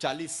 40,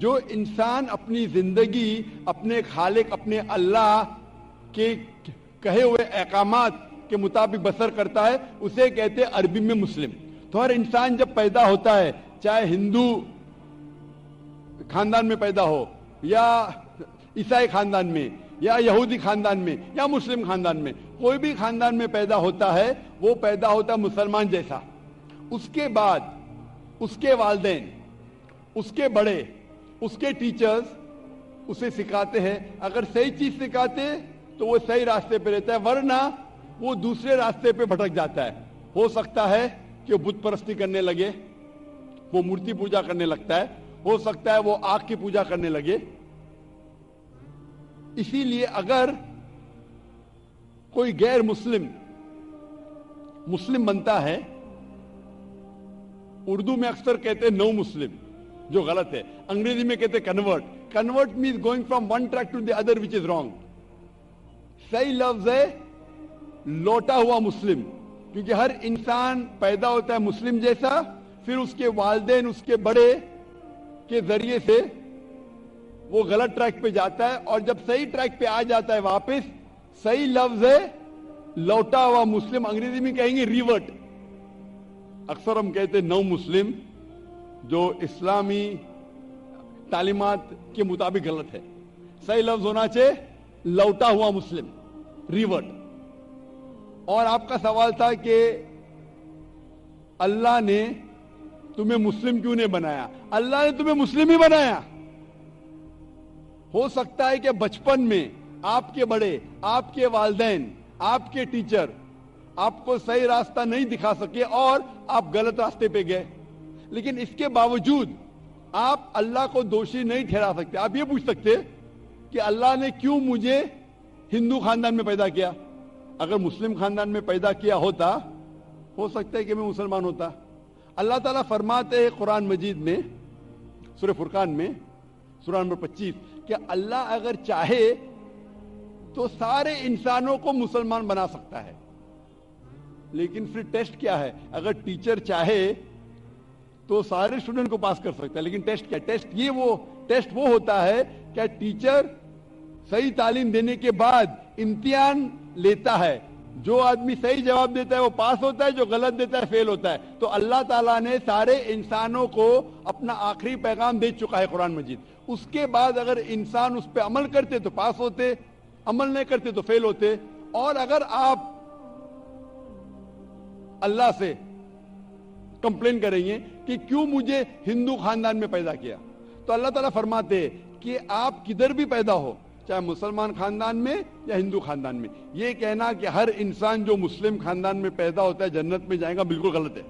جو انسان اپنی زندگی اپنے خالق اپنے اللہ کے کہے ہوئے احکامات کے مطابق بسر کرتا ہے اسے کہتے ہیں عربی میں مسلم. تو ہر انسان جب پیدا ہوتا ہے چاہے ہندو خاندان میں پیدا ہو یا عیسائی خاندان میں یا یہودی خاندان میں یا مسلم خاندان میں، کوئی بھی خاندان میں پیدا ہوتا ہے وہ پیدا ہوتا ہے مسلمان جیسا. اس کے بعد اس کے والدین، اس کے بڑے، اس کے ٹیچرز اسے سکھاتے ہیں. اگر صحیح چیز سکھاتے تو وہ صحیح راستے پہ رہتا ہے، ورنہ وہ دوسرے راستے پہ بھٹک جاتا ہے. ہو سکتا ہے کہ وہ بت پرستی کرنے لگے، وہ مورتی پوجا کرنے لگتا ہے، ہو سکتا ہے وہ آگ کی پوجا کرنے لگے. اسی لیے اگر کوئی غیر مسلم بنتا ہے، اردو میں اکثر کہتے ہیں نو مسلم، جو غلط ہے. انگریزی میں کہتے ہیں convert. Convert means going from one track to the other which is wrong. صحیح لفظ ہے لوٹا ہوا مسلم، کیونکہ ہر انسان پیدا ہوتا ہے مسلم جیسا، پھر اس کے والدین اس کے بڑے کے ذریعے سے وہ غلط ٹریک پہ جاتا ہے، اور جب صحیح ٹریک پہ آ جاتا ہے واپس، صحیح لفظ ہے لوٹا ہوا مسلم. انگریزی میں کہیں گے ریورٹ. اکثر ہم کہتے ہیں نو مسلم، جو اسلامی تعلیمات کے مطابق غلط ہے. صحیح لفظ ہونا چاہیے لوٹا ہوا مسلم، ریورٹ. اور آپ کا سوال تھا کہ اللہ نے تمہیں مسلم کیوں نہیں بنایا؟ اللہ نے تمہیں مسلم ہی بنایا. ہو سکتا ہے کہ بچپن میں آپ کے بڑے، آپ کے والدین، آپ کے ٹیچر آپ کو صحیح راستہ نہیں دکھا سکے اور آپ غلط راستے پہ گئے، لیکن اس کے باوجود آپ اللہ کو دوشی نہیں ٹھہرا سکتے. آپ یہ پوچھ سکتے کہ اللہ نے کیوں مجھے ہندو خاندان میں پیدا کیا؟ اگر مسلم خاندان میں پیدا کیا ہوتا ہو سکتا ہے کہ میں مسلمان ہوتا. اللہ تعالیٰ فرماتے ہیں قرآن مجید میں سورہ فرقان میں سورہ نمبر 25 کہ اللہ اگر چاہے تو سارے انسانوں کو مسلمان بنا سکتا ہے، لیکن پھر ٹیسٹ کیا ہے؟ اگر ٹیچر چاہے تو سارے اسٹوڈنٹ کو پاس کر سکتا ہے، لیکن ٹیسٹ کیا؟ ٹیسٹ وہ ہوتا ہے کہ ٹیچر صحیح تعلیم دینے کے بعد امتحان لیتا ہے. جو آدمی صحیح جواب دیتا ہے وہ پاس ہوتا ہے، جو غلط دیتا ہے فیل ہوتا ہے. تو اللہ تعالیٰ نے سارے انسانوں کو اپنا آخری پیغام دے چکا ہے قرآن مجید. اس کے بعد اگر انسان اس پہ عمل کرتے تو پاس ہوتے، عمل نہیں کرتے تو فیل ہوتے. اور اگر آپ اللہ سے کمپلین کریں گے کہ کیوں مجھے ہندو خاندان میں پیدا کیا، تو اللہ تعالیٰ فرماتے کہ آپ کدھر بھی پیدا ہو، چاہے مسلمان خاندان میں یا ہندو خاندان میں، یہ کہنا کہ ہر انسان جو مسلم خاندان میں پیدا ہوتا ہے جنت میں جائے گا، بالکل غلط ہے.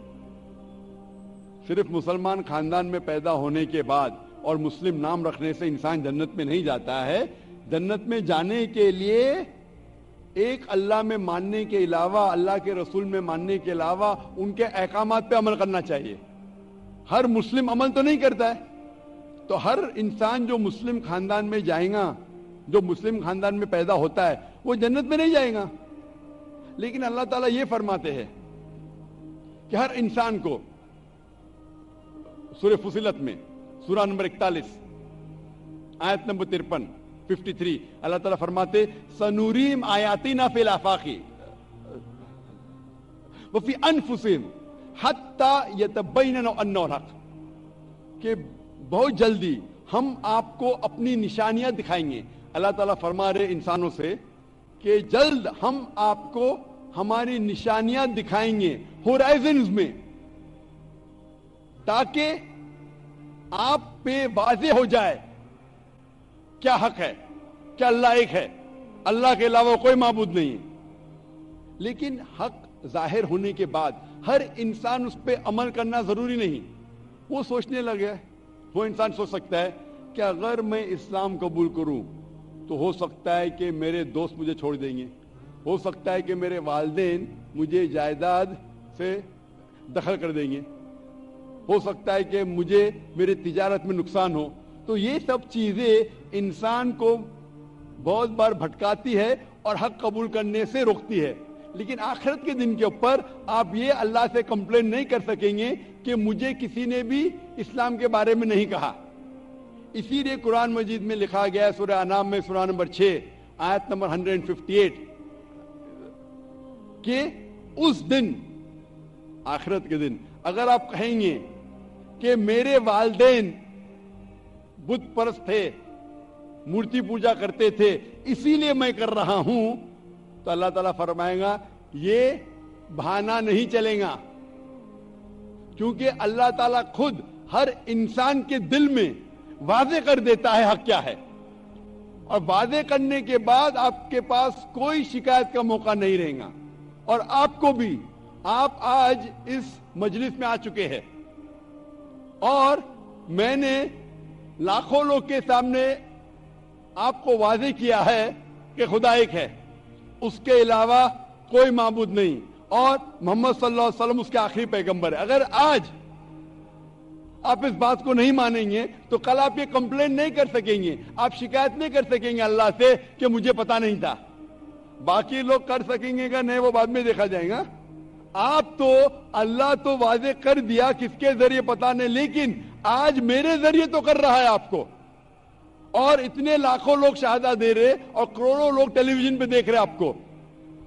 صرف مسلمان خاندان میں پیدا ہونے کے بعد اور مسلم نام رکھنے سے انسان جنت میں نہیں جاتا ہے. جنت میں جانے کے لیے ایک اللہ میں ماننے کے علاوہ، اللہ کے رسول میں ماننے کے علاوہ ان کے احکامات پہ عمل کرنا چاہیے. ہر مسلم عمل تو نہیں کرتا ہے، تو ہر انسان جو مسلم خاندان میں جائے گا، جو مسلم خاندان میں پیدا ہوتا ہے، وہ جنت میں نہیں جائے گا. لیکن اللہ تعالیٰ یہ فرماتے ہیں کہ ہر انسان کو سورہ فصلت میں سورہ نمبر 41 آیت نمبر 53 اللہ تعالیٰ فرماتے سنوریم آیاتنا فی الآفاق وفی انفسہم حتی یتبین انہ الحق، کہ بہت جلدی ہم آپ کو اپنی نشانیاں دکھائیں گے. اللہ تعالیٰ فرما رہے انسانوں سے کہ جلد ہم آپ کو ہماری نشانیاں دکھائیں گے ہورائزنز میں، تاکہ آپ پہ واضح ہو جائے کیا حق ہے، کیا اللہ ایک ہے، اللہ کے علاوہ کوئی معبود نہیں. لیکن حق ظاہر ہونے کے بعد ہر انسان اس پہ عمل کرنا ضروری نہیں. وہ سوچنے لگے، وہ انسان سوچ سکتا ہے کہ اگر میں اسلام قبول کروں تو ہو سکتا ہے کہ میرے دوست مجھے چھوڑ دیں گے، ہو سکتا ہے کہ میرے والدین مجھے جائیداد سے دخل کر دیں گے، ہو سکتا ہے کہ مجھے میرے تجارت میں نقصان ہو. تو یہ سب چیزیں انسان کو بہت بار بھٹکاتی ہے اور حق قبول کرنے سے روکتی ہے. لیکن آخرت کے دن کے اوپر آپ یہ اللہ سے کمپلین نہیں کر سکیں گے کہ مجھے کسی نے بھی اسلام کے بارے میں نہیں کہا. اسی لیے قرآن مجید میں لکھا گیا ہے سورہ انعام میں سورہ نمبر 6 آیت نمبر 158 کہ اس دن آخرت کے دن اگر آپ کہیں گے کہ میرے والدین بت پرست تھے، مورتی پوجا کرتے تھے، اسی لیے میں کر رہا ہوں، تو اللہ تعالیٰ فرمائے گا یہ بہانہ نہیں چلے گا، کیونکہ اللہ تعالیٰ خود ہر انسان کے دل میں واضح کر دیتا ہے حق کیا ہے، اور واضح کرنے کے بعد آپ کے پاس کوئی شکایت کا موقع نہیں رہے گا۔ اور آپ کو بھی، آپ آج اس مجلس میں آ چکے ہیں اور میں نے لاکھوں لوگ کے سامنے آپ کو واضح کیا ہے کہ خدا ایک ہے، اس کے علاوہ کوئی معبود نہیں، اور محمد صلی اللہ علیہ وسلم اس کے آخری پیغمبر ہے۔ اگر آج آپ اس بات کو نہیں مانیں گے تو کل آپ یہ کمپلین نہیں کر سکیں گے، آپ شکایت نہیں کر سکیں گے اللہ سے کہ مجھے پتا نہیں تھا۔ باقی لوگ کر سکیں گے کہ نہیں، وہ بعد میں دیکھا جائے گا۔ آپ تو اللہ تو واضح کر دیا کس کے ذریعے پتا نہیں، لیکن آج میرے ذریعے تو کر رہا ہے آپ کو، اور اتنے لاکھوں لوگ شہادہ دے رہے اور کروڑوں لوگ ٹیلی ویژن پہ دیکھ رہے آپ کو،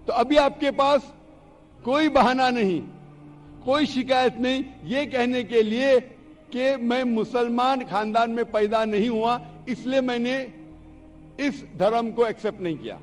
تو ابھی آپ کے پاس کوئی بہانہ نہیں، کوئی شکایت نہیں یہ کہنے کے لیے کہ میں مسلمان خاندان میں پیدا نہیں ہوا، اس لیے میں نے اس دھرم کو ایکسپٹ نہیں کیا۔